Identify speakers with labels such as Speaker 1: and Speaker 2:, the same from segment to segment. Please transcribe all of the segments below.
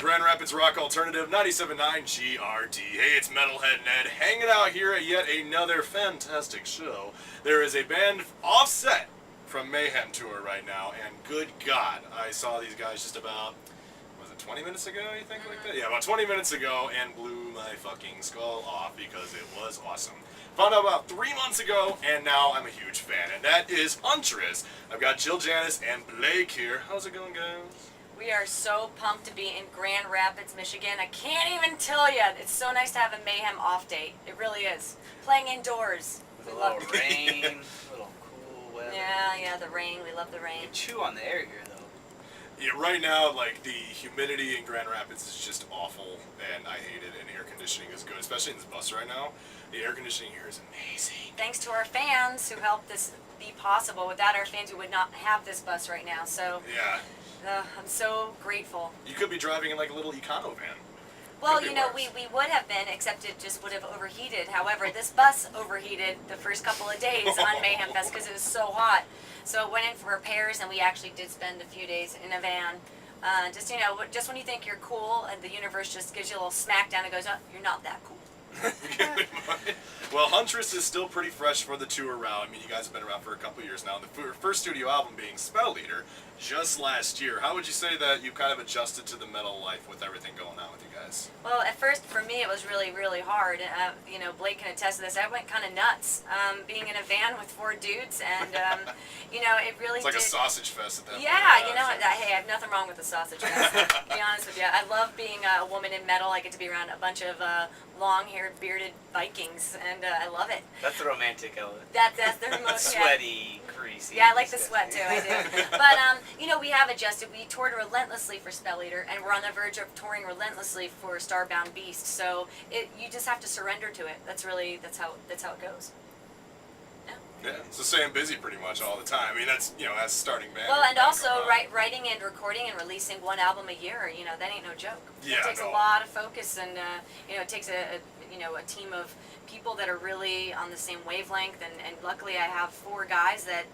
Speaker 1: Grand Rapids Rock Alternative 97.9 GRD. Hey, it's Metalhead Ned hanging out here at yet another fantastic show. There is a band offset from Mayhem Tour right now, and good God, I saw these guys just about, was it 20 minutes ago, you think, like that? Yeah, about 20 minutes ago, and blew my fucking skull off because it was awesome. Found out about 3 months ago, and now I'm a huge fan, and that is Huntress. I've got Jill, Janus, and Blake here. How's it going, guys?
Speaker 2: We are so pumped to be in Grand Rapids, Michigan. I can't even tell you. It's so nice to have a Mayhem off date. It really is. Playing indoors.
Speaker 3: With a little rain, a little cool weather.
Speaker 2: Yeah, the rain. We love the rain.
Speaker 3: You chew on the air here, though.
Speaker 1: Yeah, right now, like, the humidity in Grand Rapids is just awful, and I hate it, and air conditioning is good, especially in this bus right now. The air conditioning here is amazing.
Speaker 2: Thanks to our fans who helped this be possible. Without our fans, we would not have this bus right now, so...
Speaker 1: Yeah.
Speaker 2: I'm so grateful.
Speaker 1: You could be driving in like a little econo van.
Speaker 2: Well, you know, we would have been, except it just would have overheated. However, this bus overheated the first couple of days on Mayhem Fest because it was so hot. So it went in for repairs, and we actually did spend a few days in a van. Just, you know, just when you think you're cool and the universe just gives you a little smack down and goes, oh, you're not that cool.
Speaker 1: Well, Huntress is still pretty fresh for the tour route. I mean, you guys have been around for a couple years now. The first studio album being Spell Leader just last year. How would you say that you've kind of adjusted to the metal life with everything going on with you guys?
Speaker 2: Well, at first, for me, it was really, really hard. You know, Blake can attest to this. I went kind of nuts being in a van with 4 dudes, and, you know, it really
Speaker 1: It's like a sausage fest at that point.
Speaker 2: Yeah, you know, hey, I have nothing wrong with the sausage fest, to be honest with you. I love being a woman in metal. I get to be around a bunch of long-haired, bearded Vikings, and I love it.
Speaker 3: That's the romantic element.
Speaker 2: That's their most
Speaker 3: sweaty, greasy.
Speaker 2: Yeah, I like the sweat too. I do. But you know, we have adjusted. We toured relentlessly for Spell Leader, and we're on the verge of touring relentlessly for Starbound Beast. So you just have to surrender to it. That's how it goes.
Speaker 1: Yeah, it's the same busy pretty much all the time. I mean, that's, you know, as a starting band.
Speaker 2: Well, and also writing and recording and releasing 1 album a year, you know, that ain't no joke.
Speaker 1: Yeah,
Speaker 2: it takes a lot of focus, and you know, it takes a team of people that are really on the same wavelength, and luckily I have 4 guys that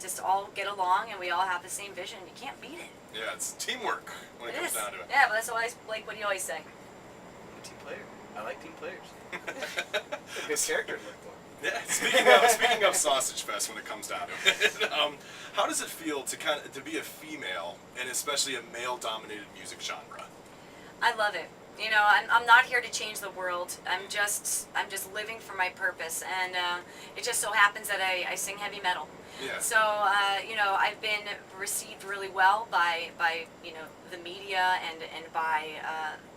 Speaker 2: just all get along, and we all have the same vision. You can't beat it.
Speaker 1: Yeah, it's teamwork when it comes down to it.
Speaker 2: Yeah, but that's always, like, what do you always say?
Speaker 3: I'm a team player. I like team players. Good character to look for.
Speaker 1: Yeah, speaking of Sausage Fest, when it comes down to it, how does it feel to be a female and especially a male-dominated music genre?
Speaker 2: I love it. You know, I'm not here to change the world. I'm just living for my purpose, and it just so happens that I sing heavy metal.
Speaker 1: Yeah.
Speaker 2: So you know, I've been received really well by you know, the media and by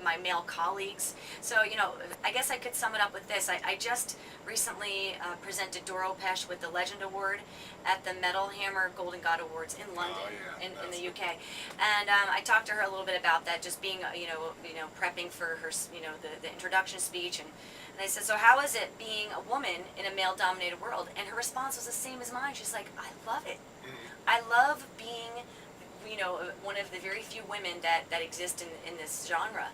Speaker 2: my male colleagues. So, you know, I guess I could sum it up with this. I just recently presented Doro Pesh with the Legend Award at the Metal Hammer Golden God Awards in London, in the UK. And I talked to her a little bit about that, just being, you know, prepping for her, you know, the introduction speech. And I said, so how is it being a woman in a male-dominated world? And her response was the same as mine. She's like, I love it. I love being, you know, one of the very few women that exist in this genre.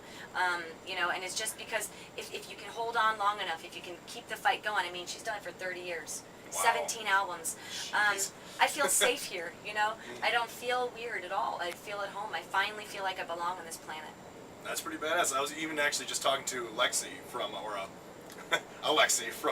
Speaker 2: You know, and it's just because if you can hold on long enough, if you can keep the fight going. I mean, she's done it for 30 years. Wow. 17 albums. I feel safe here, you know. I don't feel weird at all. I feel at home. I finally feel like I belong on this planet.
Speaker 1: That's pretty badass. I was even actually just talking to Alexi from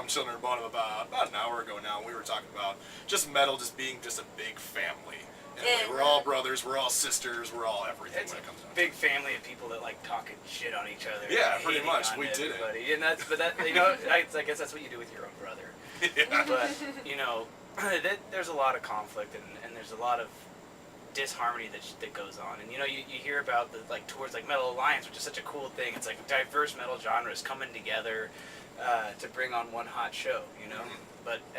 Speaker 1: Children of Bodom about an hour ago now. We were talking about just metal just being just a big family. And we're all brothers, we're all sisters, we're all everything when it comes down to it.
Speaker 3: Big family of people that like talking shit on each other.
Speaker 1: Yeah, pretty much. We did it.
Speaker 3: And that, you know, I guess that's what you do with your own brother.
Speaker 1: Yeah.
Speaker 3: But, you know, there's a lot of conflict and there's a lot of disharmony that goes on. And, you know, you hear about the, like, tours like Metal Alliance, which is such a cool thing. It's like diverse metal genres coming together to bring on one hot show, you know.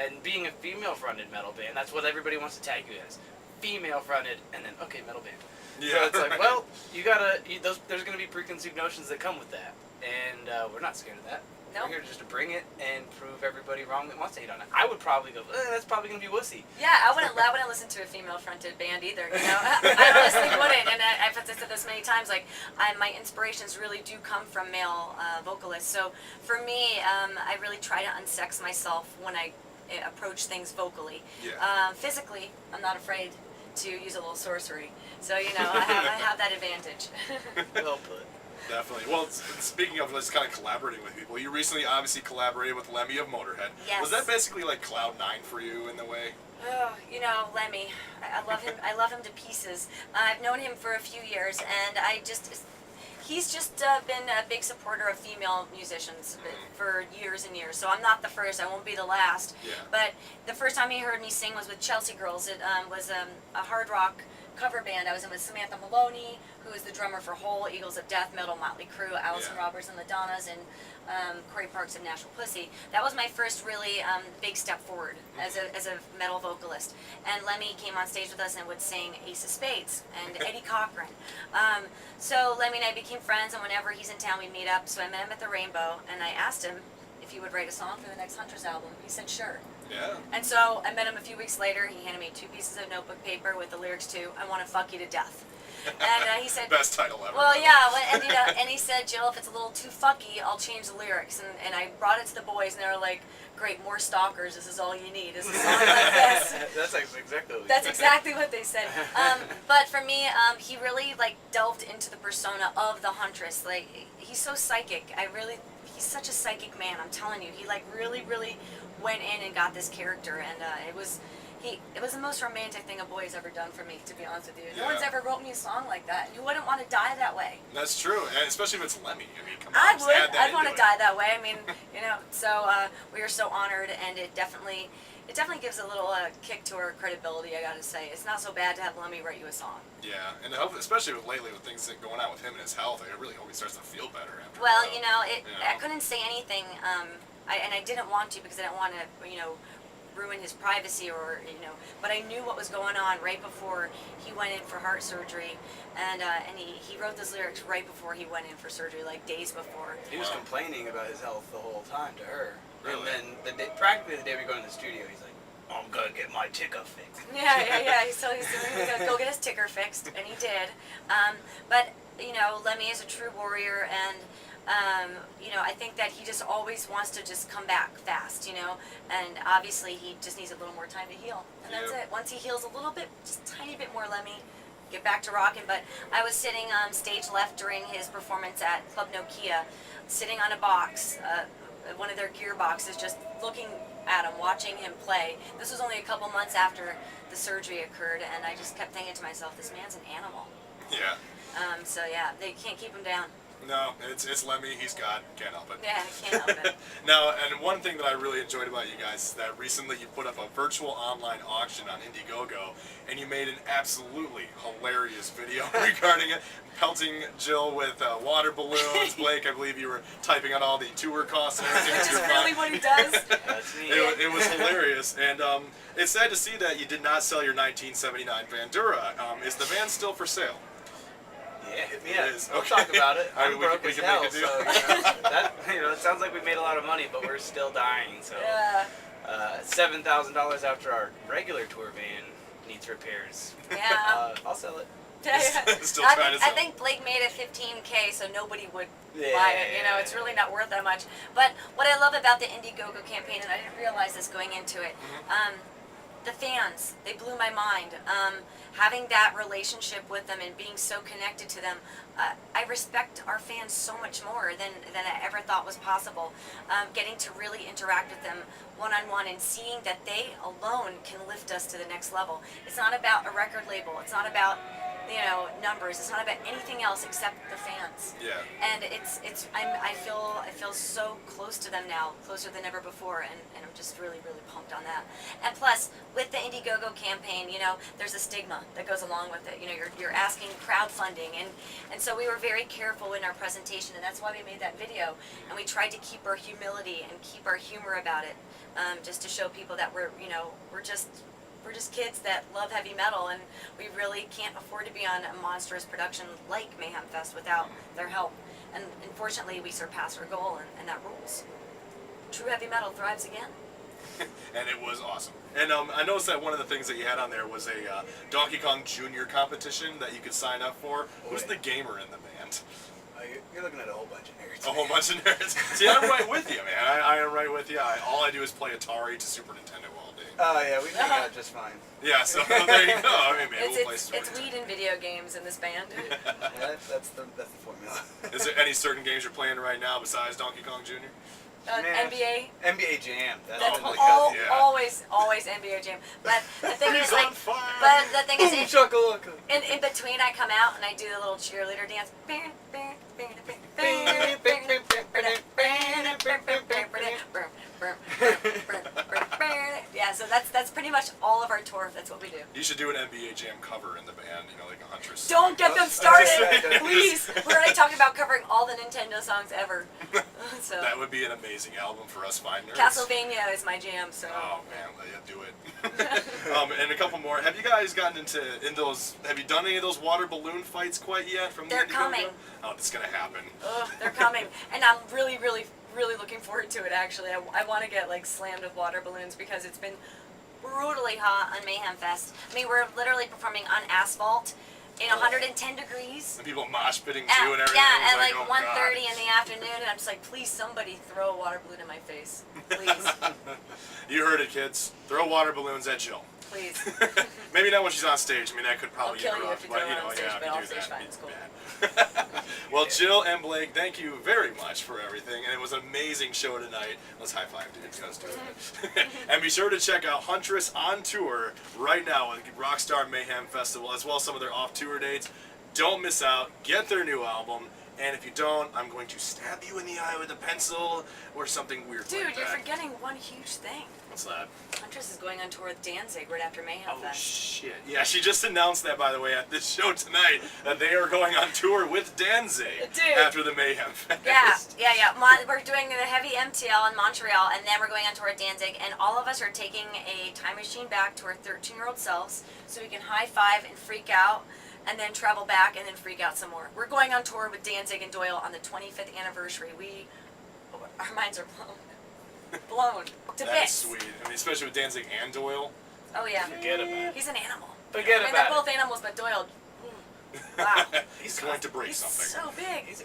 Speaker 3: And being a female-fronted metal band, that's what everybody wants to tag you as. Female-fronted, and then, okay, metal band.
Speaker 1: Yeah.
Speaker 3: So it's like, well, there's going to be preconceived notions that come with that. And we're not scared of that. Nope. We're here just to bring it and prove everybody wrong that wants to hate on it. I would probably go, that's probably going to be wussy.
Speaker 2: Yeah, I wouldn't listen to a female-fronted band either, you know. I honestly wouldn't, and I've said this many times, like, my inspirations really do come from male vocalists. So for me, I really try to unsex myself when I approach things vocally.
Speaker 1: Yeah.
Speaker 2: Physically, I'm not afraid to use a little sorcery. So, you know, I have that advantage.
Speaker 3: Well put.
Speaker 1: Definitely. Well, speaking of just kind of collaborating with people, you recently obviously collaborated with Lemmy of Motorhead.
Speaker 2: Yes.
Speaker 1: Was that basically like Cloud9 for you in the way?
Speaker 2: Oh, you know, Lemmy. I love him. I love him to pieces. I've known him for a few years, and he's just been a big supporter of female musicians for years and years. So I'm not the first. I won't be the last.
Speaker 1: Yeah.
Speaker 2: But the first time he heard me sing was with Chelsea Girls. It was a hard rock cover band. I was in with Samantha Maloney, who is the drummer for Hole, Eagles of Death Metal, Motley Crue, Allison Roberts and the Donnas, and Corey Parks of Nashville Pussy. That was my first really big step forward as a metal vocalist. And Lemmy came on stage with us and would sing Ace of Spades and Eddie Cochran. So Lemmy and I became friends, and whenever he's in town, we meet up. So I met him at the Rainbow, and I asked him if he would write a song for the next Huntress album. He said sure.
Speaker 1: Yeah.
Speaker 2: And so I met him a few weeks later. He handed me 2 pieces of notebook paper with the lyrics to "I Want to Fuck You to Death." And he said,
Speaker 1: Best title ever.
Speaker 2: well, yeah, and he said, Jill, if it's a little too fucky, I'll change the lyrics. And I brought it to the boys, and they were like, great, more stalkers, this is all you need, is a song like this.
Speaker 3: That's exactly what
Speaker 2: They said. But for me, he really, like, delved into the persona of the Huntress. Like, he's so psychic. He's such a psychic man, I'm telling you. He, like, really, really went in and got this character, and it was the most romantic thing a boy has ever done for me, to be honest with you. No one's ever wrote me a song like that. You wouldn't want to die that way.
Speaker 1: That's true, and especially if it's Lemmy. I mean, come on.
Speaker 2: I
Speaker 1: just
Speaker 2: would.
Speaker 1: add that
Speaker 2: I'd want to
Speaker 1: into it.
Speaker 2: die that way. I mean, you know. So we are so honored, and it definitely gives a little kick to our credibility. I gotta say, it's not so bad to have Lemmy write you a song.
Speaker 1: Yeah, and especially with lately with things going on with him and his health, it really always starts to feel better after.
Speaker 2: Well,
Speaker 1: a while.
Speaker 2: you know, I couldn't say anything, and I didn't want to because I didn't want to, ruin his privacy but I knew what was going on right before he went in for heart surgery, and he wrote those lyrics right before he went in for surgery, like days before.
Speaker 3: He was complaining about his health the whole time to her.
Speaker 1: Really?
Speaker 3: And then practically the day we go in the studio, he's like, I'm gonna get my ticker fixed.
Speaker 2: Yeah. He's gonna go get his ticker fixed, and he did. But Lemmy is a true warrior, and I think that he just always wants to just come back fast, and obviously he just needs a little more time to heal, and that's it. Once he heals a little bit, just a tiny bit more, Lemmy, get back to rocking. But I was sitting stage left during his performance at Club Nokia, sitting on a box, one of their gear boxes, just looking at him, watching him play. This was only a couple months after the surgery occurred, and I just kept thinking to myself, this man's an animal.
Speaker 1: Yeah.
Speaker 2: So yeah, they can't keep him down.
Speaker 1: No, it's Lemmy. He's God. Can't help it.
Speaker 2: Yeah, can't help it.
Speaker 1: Now, and one thing that I really enjoyed about you guys is that recently you put up a virtual online auction on Indiegogo, and you made an absolutely hilarious video regarding it, pelting Jill with water balloons. Blake, I believe you were typing out all the tour costs and everything.
Speaker 2: That's really what he does.
Speaker 3: That's me.
Speaker 1: It was hilarious, and it's sad to see that you did not sell your 1979 Bandura. Is the van still for sale?
Speaker 3: Yeah,
Speaker 1: It is.
Speaker 3: We'll
Speaker 1: Okay.
Speaker 3: talk about it.
Speaker 1: All right,
Speaker 3: I'm
Speaker 1: we
Speaker 3: broke
Speaker 1: can
Speaker 3: as
Speaker 1: make
Speaker 3: hell,
Speaker 1: a deal.
Speaker 3: so it sounds like we made a lot of money, but we're still dying. So
Speaker 2: Yeah.
Speaker 3: $7,000 after our regular tour van needs repairs.
Speaker 2: Yeah.
Speaker 3: I'll sell it.
Speaker 1: Still trying to sell.
Speaker 2: I think Blake made it $15K, so nobody would
Speaker 3: Yeah.
Speaker 2: buy it. It's really not worth that much. But what I love about the Indiegogo campaign, and I didn't realize this going into it, the fans, they blew my mind. Having that relationship with them and being so connected to them, I respect our fans so much more than I ever thought was possible. Getting to really interact with them one-on-one and seeing that they alone can lift us to the next level. It's not about a record label. It's not about numbers. It's not about anything else except the fans.
Speaker 1: Yeah.
Speaker 2: And I feel so close to them now, closer than ever before, and I'm just really, really pumped on that. And plus, with the Indiegogo campaign, there's a stigma that goes along with it. You're asking crowdfunding, and so we were very careful in our presentation, and that's why we made that video. And we tried to keep our humility and keep our humor about it, just to show people that we're just kids that love heavy metal, and we really can't afford to be on a monstrous production like Mayhem Fest without their help. And unfortunately, we surpassed our goal, and that rules. True heavy metal thrives again.
Speaker 1: And it was awesome. And I noticed that one of the things that you had on there was a Donkey Kong Jr. competition that you could sign up for. Who's the gamer in the band?
Speaker 3: You're looking at a whole bunch of nerds.
Speaker 1: A whole bunch of nerds. See, I'm right with you, man. I am right with you. All I do is play Atari to Super Nintendo all day,
Speaker 4: Oh yeah, we hang out just fine.
Speaker 1: Yeah, so there you go. I mean, maybe we'll play
Speaker 2: It's weed and video games in this band.
Speaker 4: Yeah, that's the formula.
Speaker 1: Is there any certain games you're playing right now besides Donkey Kong Jr.?
Speaker 4: Man.
Speaker 2: NBA.
Speaker 4: NBA Jam. That's
Speaker 2: That's
Speaker 4: been the
Speaker 1: yeah.
Speaker 2: always NBA Jam. But the thing is,
Speaker 1: He's
Speaker 2: like,
Speaker 1: on fire.
Speaker 2: but the thing is,
Speaker 4: Boom shakalaka.
Speaker 2: in between, I come out and I do the little cheerleader dance. Yeah, so that's pretty much all of our tour. That's what we do.
Speaker 1: You should do an NBA Jam cover in the band, you know, like a Huntress.
Speaker 2: Don't get them started,
Speaker 4: saying.
Speaker 2: please. We're already talking about covering all the Nintendo songs ever. So
Speaker 1: That would be an amazing album for us fine nerds.
Speaker 2: Castlevania is my jam. So.
Speaker 1: Oh man, well, yeah, do it. And a couple more. Have you guys gotten in those? Have you done any of those water balloon fights quite yet? From the
Speaker 2: They're
Speaker 1: Indiegogo?
Speaker 2: coming.
Speaker 1: Oh, it's gonna happen.
Speaker 2: Ugh, they're coming, and I'm really looking forward to it. Actually, I want to get like slammed with water balloons because it's been brutally hot on Mayhem Fest. I mean, we're literally performing on asphalt in 110 degrees.
Speaker 1: And people mosh pitting too and everything.
Speaker 2: Yeah,
Speaker 1: It's
Speaker 2: at like
Speaker 1: oh,
Speaker 2: 1:30 in the afternoon, and I'm just like, please, somebody throw a water balloon in my face, please,
Speaker 1: God. You heard it, kids. Throw water balloons at Jill.
Speaker 2: please.
Speaker 1: Maybe not when she's on stage. I mean, that could
Speaker 2: I'll
Speaker 1: probably
Speaker 2: kill you
Speaker 1: interrupt,
Speaker 2: if you
Speaker 1: but
Speaker 2: throw
Speaker 1: you
Speaker 2: it
Speaker 1: know,
Speaker 2: on stage,
Speaker 1: yeah,
Speaker 2: but
Speaker 1: if you
Speaker 2: off
Speaker 1: do
Speaker 2: stage
Speaker 1: that,
Speaker 2: fine,
Speaker 1: it's
Speaker 2: it's cool.
Speaker 1: bad. Well, Jill and Blake, thank you very much for everything, and it was an amazing show tonight. Let's high five, dudes. Let's do it. And be sure to check out Huntress on tour right now with Rockstar Mayhem Festival, as well as some of their off-tour dates. Don't miss out. Get their new album. And if you don't, I'm going to stab you in the eye with a pencil or something weird
Speaker 2: Dude,
Speaker 1: like
Speaker 2: you're
Speaker 1: that.
Speaker 2: forgetting one huge thing.
Speaker 1: What's that?
Speaker 2: Huntress is going on tour with Danzig right after Mayhem
Speaker 1: Oh,
Speaker 2: Fest.
Speaker 1: shit. Yeah, she just announced that, by the way, at this show tonight, that they are going on tour with Danzig
Speaker 2: Dude.
Speaker 1: after the Mayhem Fest.
Speaker 2: Yeah. We're doing the heavy MTL in Montreal, and then we're going on tour at Danzig, and all of us are taking a time machine back to our 13-year-old selves so we can high five and freak out, and then travel back and then freak out some more. We're going on tour with Danzig and Doyle on the 25th anniversary. Our minds are blown to
Speaker 1: That is
Speaker 2: bits.
Speaker 1: sweet. I mean, especially with Danzig and Doyle.
Speaker 2: Oh yeah,
Speaker 3: Forget about it.
Speaker 2: he's an animal.
Speaker 3: Forget
Speaker 2: I mean,
Speaker 3: about
Speaker 2: they're
Speaker 3: it.
Speaker 2: both animals, but Doyle, wow,
Speaker 1: He's going to break
Speaker 2: he's
Speaker 1: something.
Speaker 2: so big. He's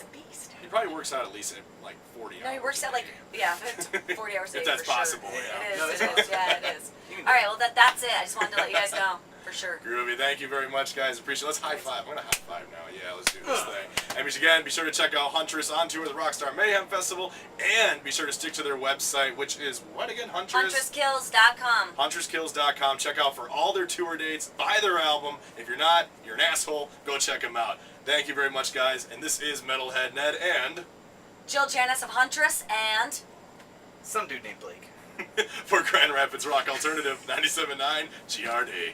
Speaker 2: a beast.
Speaker 1: He probably works out at least like 40 hours.
Speaker 2: No, he works
Speaker 1: a
Speaker 2: at like,
Speaker 1: day.
Speaker 2: yeah, 40 hours a day.
Speaker 1: If that's
Speaker 2: for sure.
Speaker 1: possible, yeah.
Speaker 2: It is, yeah, it is. All right, well, that's it. I just wanted to let you guys know, for sure.
Speaker 1: Groovy. Thank you very much, guys. Appreciate it. Let's high five. I'm going to high five now. Yeah, let's do this thing. And again, be sure to check out Huntress on tour with the Rockstar Mayhem Festival. And be sure to stick to their website, which is what again?
Speaker 2: HuntressKills.com.
Speaker 1: HuntressKills.com. Check out for all their tour dates. Buy their album. If you're not, you're an asshole. Go check them out. Thank you very much, guys. And this is Metalhead Ned and
Speaker 2: Jill Janus of Huntress and...
Speaker 4: Some dude named Blake.
Speaker 1: for Grand Rapids Rock Alternative 97.9 GRD.